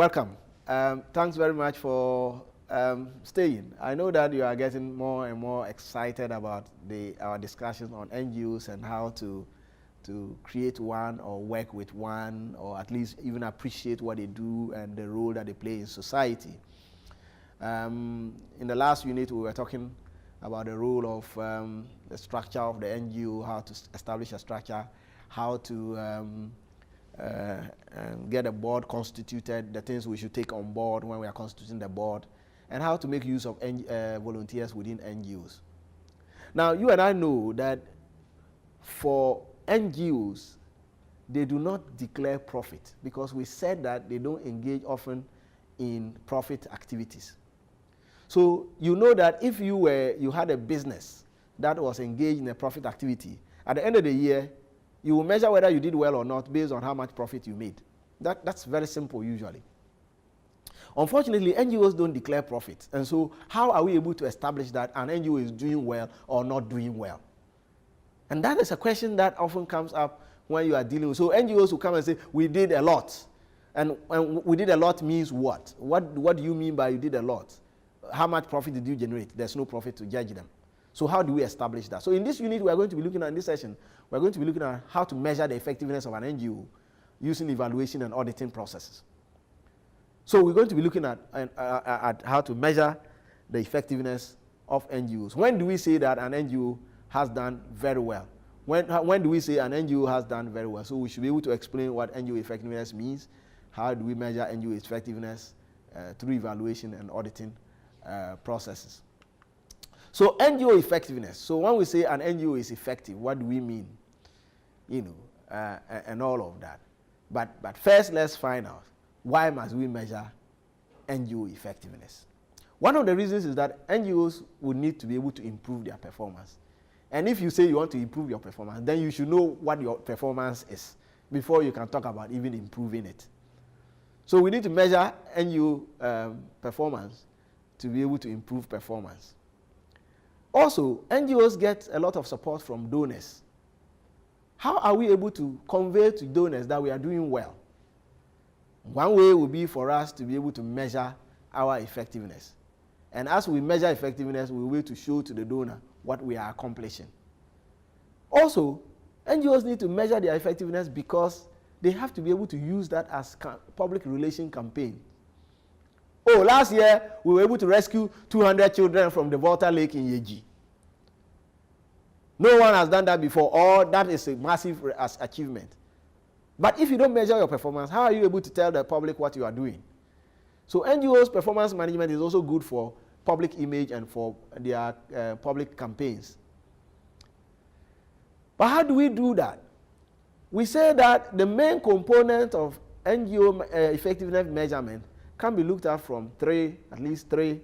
welcome. Thanks very much for staying. I know that you are getting more and more excited about our discussions on NGOs and how to create one or work with one, or at least even appreciate what they do and the role that they play in society. In the last unit, we were talking about the role of the structure of the NGO, how to establish a structure, how to get a board constituted, the things we should take on board when we are constituting the board, and how to make use of volunteers within NGOs. Now, you and I know that for NGOs, they do not declare profit because we said that they don't engage often in profit activities. So you know that if you had a business that was engaged in a profit activity, at the end of the year, you will measure whether you did well or not based on how much profit you made. That's very simple usually. Unfortunately, NGOs don't declare profit. And so how are we able to establish that an NGO is doing well or not doing well? And that is a question that often comes up when you are dealing with. So NGOs will come and say, we did a lot. And we did a lot means what? What do you mean by you did a lot? How much profit did you generate? There's no profit to judge them. So how do we establish that? So in this unit, we are going to be looking at, in this session, we're going to be looking at how to measure the effectiveness of an NGO using evaluation and auditing processes. So we're going to be looking at how to measure the effectiveness of NGOs. When do we say that an NGO has done very well? When do we say an NGO has done very well? So we should be able to explain what NGO effectiveness means. How do we measure NGO effectiveness through evaluation and auditing processes? So NGO effectiveness. So when we say an NGO is effective, what do we mean? And all of that. But first, let's find out, why must we measure NGO effectiveness? One of the reasons is that NGOs will need to be able to improve their performance. And if you say you want to improve your performance, then you should know what your performance is before you can talk about even improving it. So we need to measure NGO performance to be able to improve performance. Also, NGOs get a lot of support from donors. How are we able to convey to donors that we are doing well? One way would be for us to be able to measure our effectiveness. And as we measure effectiveness, we will be able to show to the donor what we are accomplishing. Also, NGOs need to measure their effectiveness because they have to be able to use that as public relation campaign. Oh, last year, we were able to rescue 200 children from the Volta Lake in Yeji. No one has done that before, or that is a massive achievement. But if you don't measure your performance, how are you able to tell the public what you are doing? So NGOs' performance management is also good for public image and for their public campaigns. But how do we do that? We say that the main component of NGO effectiveness measurement can be looked at from at least three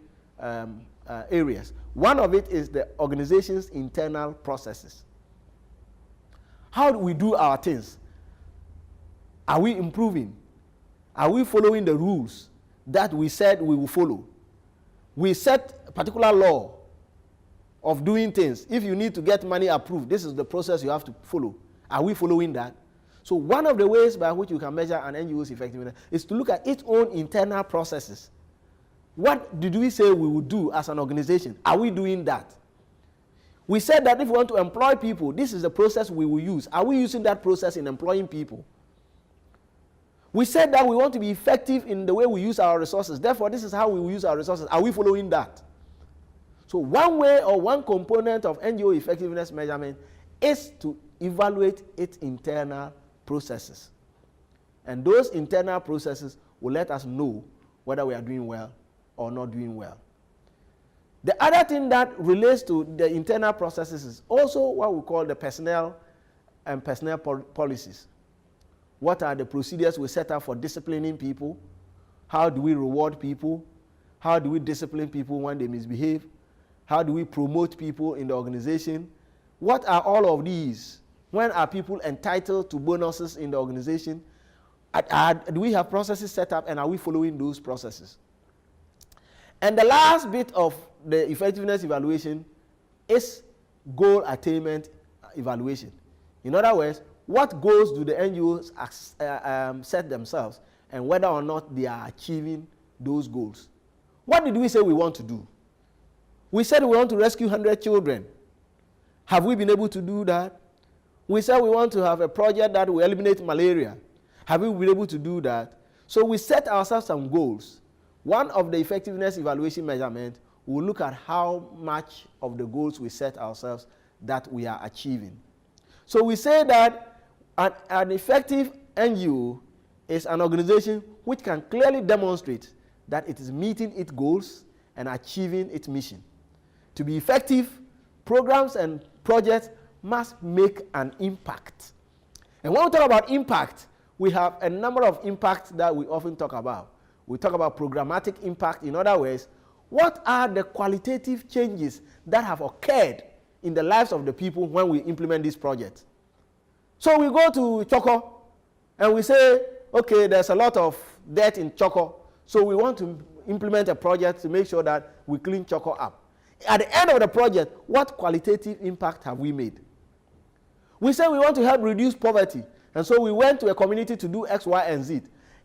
areas. One of it is the organization's internal processes. How do we do our things? Are we improving? Are we following the rules that we said we will follow? We set a particular law of doing things. If you need to get money approved, this is the process you have to follow. Are we following that? So one of the ways by which you can measure an NGO's effectiveness is to look at its own internal processes. What did we say we would do as an organization? Are we doing that? We said that if we want to employ people, this is the process we will use. Are we using that process in employing people? We said that we want to be effective in the way we use our resources. Therefore, this is how we will use our resources. Are we following that? So one way or one component of NGO effectiveness measurement is to evaluate its internal processes. And those internal processes will let us know whether we are doing well or not doing well. The other thing that relates to the internal processes is also what we call the personnel and personnel policies. What are the procedures we set up for disciplining people? How do we reward people? How do we discipline people when they misbehave? How do we promote people in the organization? What are all of these? When are people entitled to bonuses in the organization? Do we have processes set up, and are we following those processes? And the last bit of the effectiveness evaluation is goal attainment evaluation. In other words, what goals do the NGOs set themselves, and whether or not they are achieving those goals. What did we say we want to do? We said we want to rescue 100 children. Have we been able to do that? We said we want to have a project that will eliminate malaria. Have we been able to do that? So we set ourselves some goals. One of the effectiveness evaluation measurement will look at how much of the goals we set ourselves that we are achieving. So we say that an effective NGO is an organization which can clearly demonstrate that it is meeting its goals and achieving its mission. To be effective, programs and projects must make an impact. And when we talk about impact, we have a number of impacts that we often talk about. We talk about programmatic impact. In other words, what are the qualitative changes that have occurred in the lives of the people when we implement this project? So we go to Choco and we say, okay, there's a lot of dirt in Choco, so we want to implement a project to make sure that we clean Choco up. At the end of the project, what qualitative impact have we made? We say we want to help reduce poverty, and so we went to a community to do X, Y, and Z.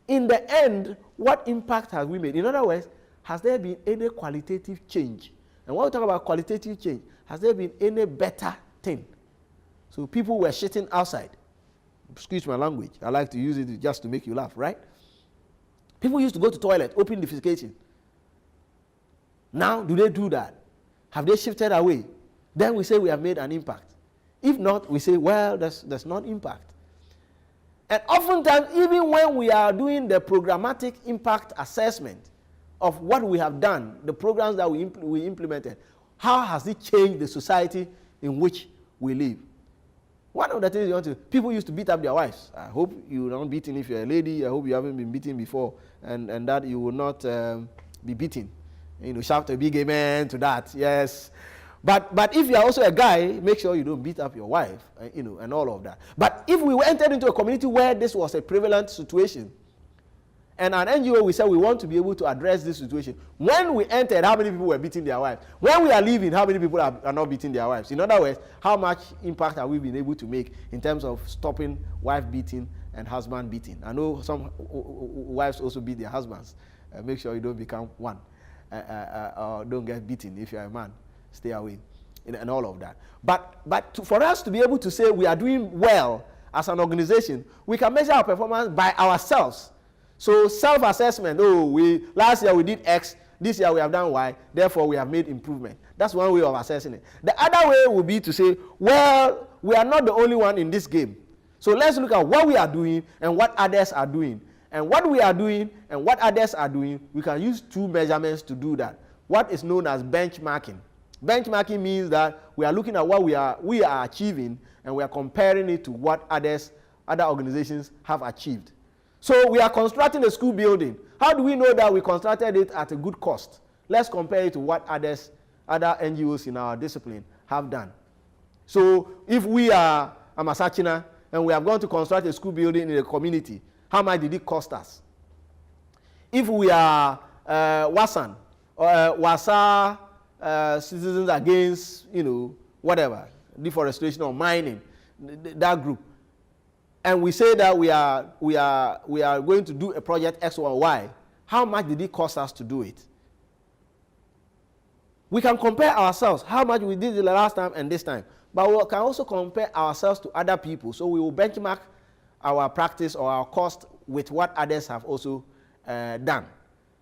In the end, what impact have we made? In other words, has there been any qualitative change? And when we talk about qualitative change, has there been any better thing? So people were shitting outside. Excuse my language. I like to use it just to make you laugh, right? People used to go to toilet, open defecation. Now, do they do that? Have they shifted away? Then we say we have made an impact. If not, we say, well, there's not impact. And oftentimes, even when we are doing the programmatic impact assessment of what we have done, the programs that we implemented, how has it changed the society in which we live? One of the things people used to beat up their wives. I hope you're not beaten if you're a lady. I hope you haven't been beaten before, and that you will not be beaten. Shout a big amen to that. Yes. But if you are also a guy, make sure you don't beat up your wife, and all of that. But if we entered into a community where this was a prevalent situation, and an NGO, we said we want to be able to address this situation. When we entered, how many people were beating their wives? When we are leaving, how many people are not beating their wives? In other words, how much impact have we been able to make in terms of stopping wife beating and husband beating? I know some wives also beat their husbands. Make sure you don't become one, or don't get beaten if you're a man. Stay away, and all of that. But for us to be able to say we are doing well as an organization, we can measure our performance by ourselves. So self-assessment, last year we did X, this year we have done Y, therefore we have made improvement. That's one way of assessing it. The other way would be to say, well, we are not the only one in this game. So let's look at what we are doing and what others are doing. And what we are doing and what others are doing, we can use two measurements to do that. What is known as benchmarking. Benchmarking means that we are looking at what we are achieving, and we are comparing it to what other organizations have achieved. So we are constructing a school building. How do we know that we constructed it at a good cost? Let's compare it to what other NGOs in our discipline have done. So if we are Amasachina and we have gone to construct a school building in a community, how much did it cost us? If we are Wasan or Wasa Citizens Against, whatever, deforestation or mining, that group, and we say that we are going to do a project X or Y, how much did it cost us to do it? We can compare ourselves, how much we did the last time and this time, but we can also compare ourselves to other people. So we will benchmark our practice or our cost with what others have also done.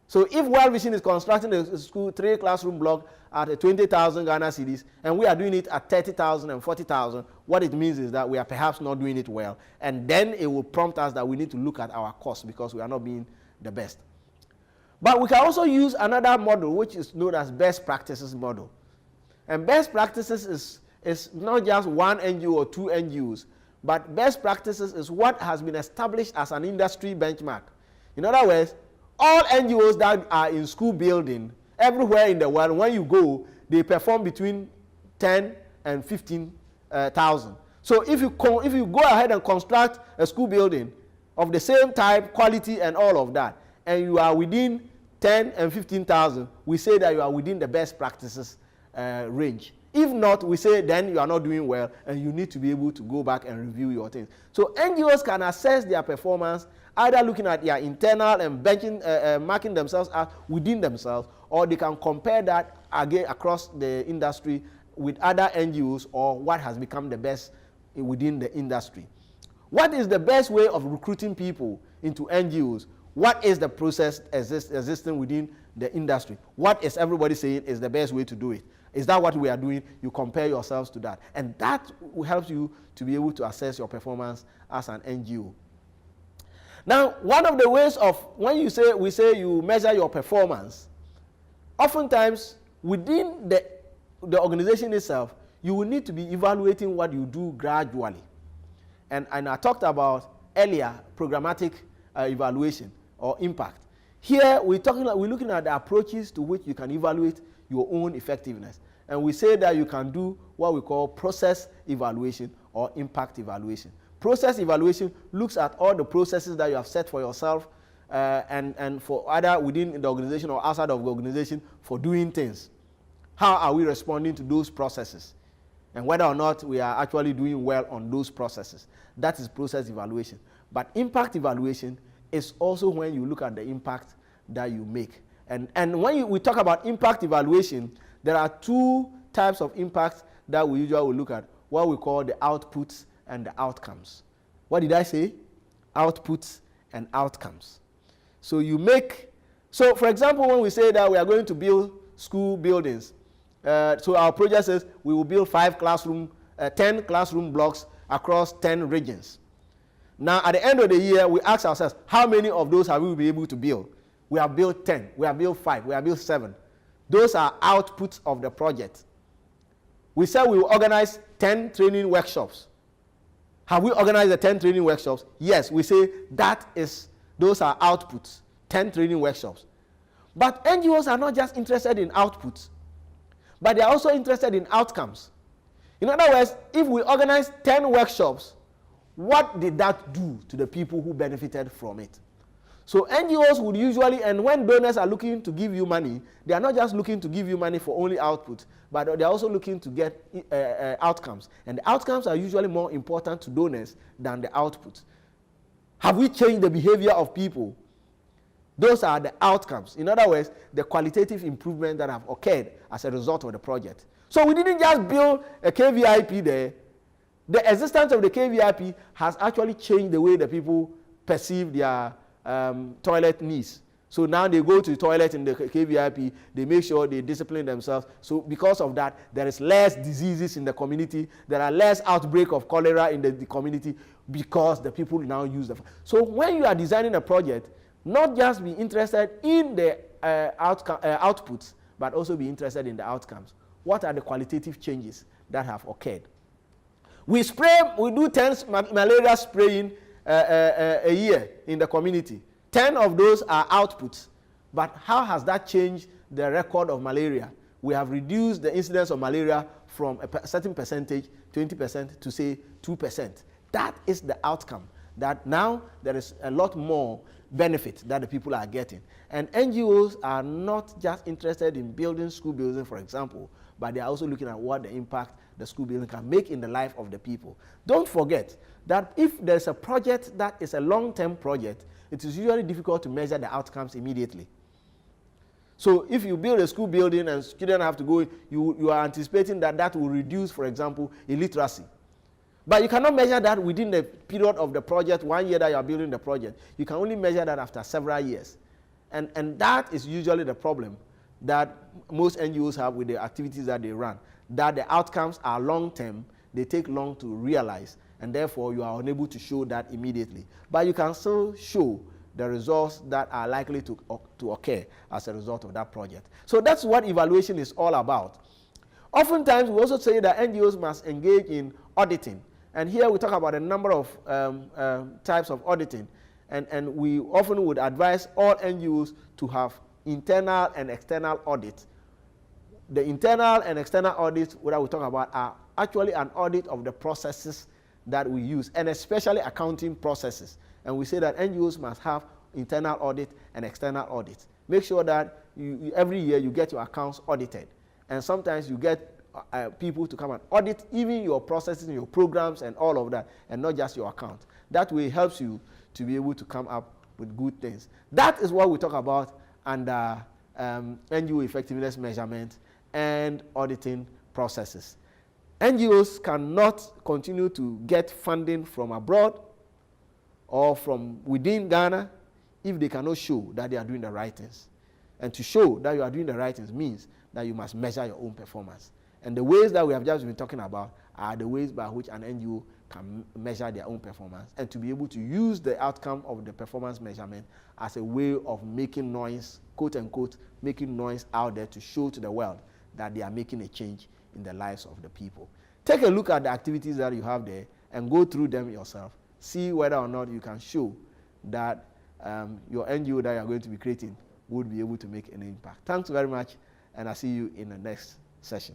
So if World Vision is constructing a school 3-classroom block at 20,000 Ghana cedis, and we are doing it at 30,000 and 40,000, what it means is that we are perhaps not doing it well. And then it will prompt us that we need to look at our costs because we are not being the best. But we can also use another model, which is known as best practices model. And best practices is not just one NGO or two NGOs, but best practices is what has been established as an industry benchmark. In other words, all NGOs that are in school building, everywhere in the world, when you go, they perform between 10 and 15,000. So if you go ahead and construct a school building of the same type, quality, and all of that, and you are within 10 and 15,000, we say that you are within the best practices range If not, we say then you are not doing well and you need to be able to go back and review your things. So NGOs can assess their performance either looking at their internal and benching, marking themselves out within themselves, or they can compare that again across the industry with other NGOs or what has become the best within the industry. What is the best way of recruiting people into NGOs? What is the process existing within the industry? What is everybody saying is the best way to do it? Is that what we are doing? You compare yourselves to that. And that will help you to be able to assess your performance as an NGO. Now, one of the ways of, when we say you measure your performance, oftentimes within the organization itself, you will need to be evaluating what you do gradually. And I talked about earlier programmatic evaluation or impact. Here we're looking at the approaches to which you can evaluate your own effectiveness. And we say that you can do what we call process evaluation or impact evaluation. Process evaluation looks at all the processes that you have set for yourself and for either within the organization or outside of the organization for doing things. How are we responding to those processes? And whether or not we are actually doing well on those processes. That is process evaluation. But impact evaluation is also when you look at the impact that you make. And when we talk about impact evaluation, there are two types of impact that we usually will look at, what we call the outputs and the outcomes. What did I say? Outputs and outcomes. So for example, when we say that we are going to build school buildings, so our project says we will build 10 classroom blocks across 10 regions. Now, at the end of the year, we ask ourselves, how many of those have we been able to build? We have built 10, we have built 5, we have built 7. Those are outputs of the project. We said we will organize 10 training workshops. Have we organized the 10 training workshops? Yes, we say those are outputs, 10 training workshops. But NGOs are not just interested in outputs, but they are also interested in outcomes. In other words, if we organize 10 workshops, what did that do to the people who benefited from it? So NGOs would usually, and when donors are looking to give you money, they are not just looking to give you money for only output, but they are also looking to get outcomes. And the outcomes are usually more important to donors than the output. Have we changed the behavior of people? Those are the outcomes. In other words, the qualitative improvement that have occurred as a result of the project. So we didn't just build a KVIP there. The existence of the KVIP has actually changed the way the people perceive their toilet needs. So now they go to the toilet in the KVIP, they make sure they discipline themselves. So because of that, there is less diseases in the community, there are less outbreak of cholera in the community because the people now use them. So when you are designing a project, not just be interested in the outputs, but also be interested in the outcomes. What are the qualitative changes that have occurred? We do 10 malaria spraying a year in the community. 10 of those are outputs. But how has that changed the record of malaria? We have reduced the incidence of malaria from a certain percentage, 20%, to say 2%. That is the outcome. That now there is a lot more benefit that the people are getting. And NGOs are not just interested in building school buildings, for example, but they are also looking at what the impact the school building can make in the life of the people. Don't forget that if there's a project that is a long-term project, it is usually difficult to measure the outcomes immediately. So if you build a school building and students have to go, you are anticipating that will reduce, for example, illiteracy. But you cannot measure that within the period of the project, 1 year that you are building the project. You can only measure that after several years. And that is usually the problem that most NGOs have with the activities that they run, that the outcomes are long-term, they take long to realize, and therefore you are unable to show that immediately. But you can still show the results that are likely to occur as a result of that project. So that's what evaluation is all about. Oftentimes, we also say that NGOs must engage in auditing. And here we talk about a number of types of auditing. And we often would advise all NGOs to have internal and external audit. The internal and external audits that we talk about are actually an audit of the processes that we use, and especially accounting processes. And we say that NGOs must have internal audit and external audit. Make sure that every year you get your accounts audited. And sometimes you get people to come and audit even your processes and your programs and all of that, and not just your account. That way helps you to be able to come up with good things. That is what we talk about under NGO effectiveness measurement and auditing processes. NGOs cannot continue to get funding from abroad or from within Ghana if they cannot show that they are doing the right things. And to show that you are doing the right things means that you must measure your own performance. And the ways that we have just been talking about are the ways by which an NGO can measure their own performance, and to be able to use the outcome of the performance measurement as a way of making noise, quote unquote, making noise out there to show to the world that they are making a change in the lives of the people. Take a look at the activities that you have there and go through them yourself. See whether or not you can show that your NGO that you are going to be creating would be able to make an impact. Thanks very much, and I'll see you in the next session.